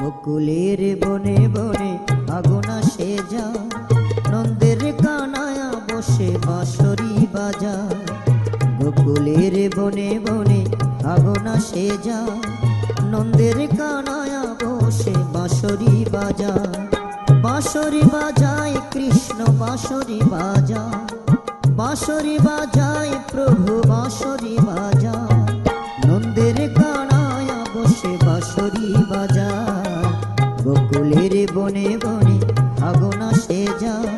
গোকুলের বনে বনে আগুন আসে যায়, নন্দের কানায়া বসে বাঁশরি বাজায়। গোকুলের বনে বনে আগুন আসে যায়, নন্দের কানায়া বসে বাঁশরি বাজায়। বাঁশরি বাজায় কৃষ্ণ বাঁশরি বাজায়, বাঁশরি বাজায় প্রভু বাঁশরি বাজায়। নন্দের কানায়া বসে বাঁশরি বাজায়। গোকুলের বনে বনে আগুন আসে যায়,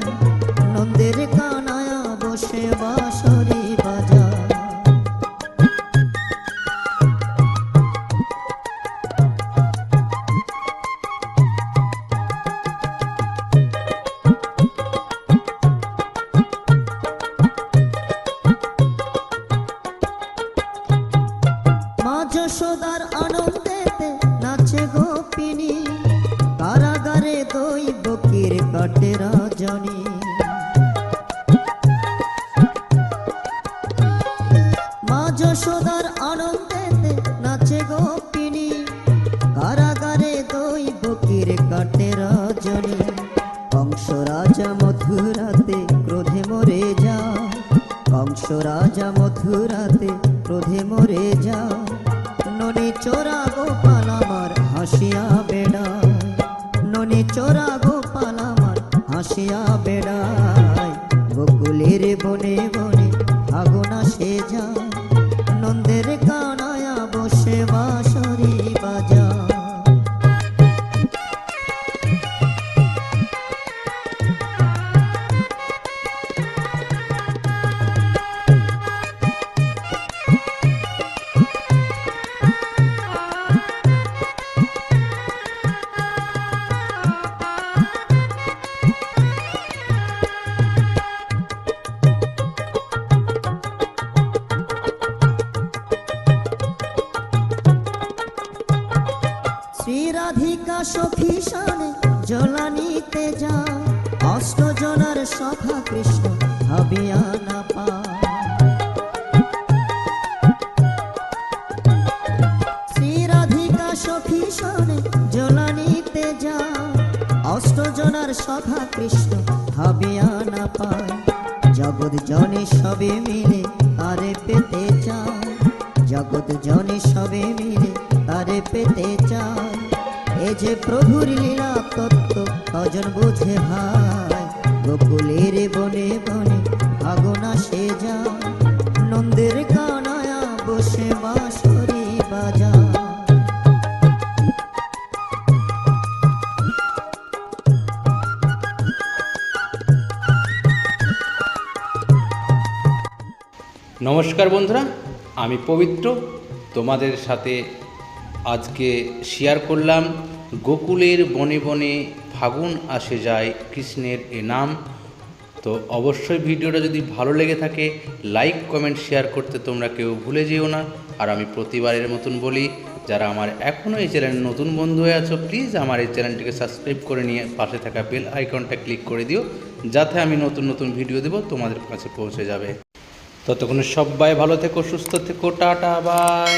নন্দের কানায়া বসে বাঁশরি বাজায়। মা যশোদার আনন্দেতে নাচে গোপিনী, কারাগারে দৈবকীর কাটে রজনী। মা যশোদার আনন্দেতে নাচে গোপিনী, কারাগারে দৈবকীর কাটে রজনী। কংস রাজা মথুরাতে ক্রোধে মরে যায়, কংস রাজা মথুরাতে ক্রোধে মরে যায়। ননি চোরা গোপাল আমার হাসিয়া বেড়ায়, ননি চোরা গোপাল আমার হাসিয়া বেড়ায়। গোকুলের বনে বনে আগুন আসে যায়, নন্দের কানায়া বসে বাঁশরি বাজায়। শ্রী রাধিকা সখী শানে জলানিতে যায়, অষ্টজনার সখা কৃষ্ণ ভাবিয়া না পায়। শ্রী রাধিকা সখী শানে জলানিতে যায়, অষ্টজনার সখা কৃষ্ণ ভাবিয়া না পায়। জগৎ জনে সবে মিলে তারে পেতে চায়, জগৎ জনে সবে মিলে তারে পেতে চায়। এ যে প্রভুর লীলা তত্ত্ব কজন বুঝে ভাই। গোকুলের বনে বনে আগুন আসে যায়, নন্দের কানায়া বসে বাঁশরি বাজায়। নমস্কার বন্ধুরা, আমি পবিত্র তোমাদের সাথে আজকে শেয়ার করলাম গোকুলের বনে বনে ফাগুন আসে যায় কৃষ্ণের এ নাম। তো অবশ্যই ভিডিওটা যদি ভালো লেগে থাকে লাইক কমেন্ট শেয়ার করতে তোমরা কেউ ভুলে যেও না। আর আমি প্রতিবারের মতন বলি, যারা আমার এখনও এই চ্যানেলে নতুন বন্ধু হয়ে আছো প্লিজ আমার এই চ্যানেলটিকে সাবস্ক্রাইব করে নিয়ে পাশে থাকা বেল আইকনটা ক্লিক করে দিও, যাতে আমি নতুন নতুন ভিডিও দেব তোমাদের কাছে পৌঁছে যাবে। ততক্ষণে সবাই ভালো থেকো, সুস্থ থেকো, টাটা বাই।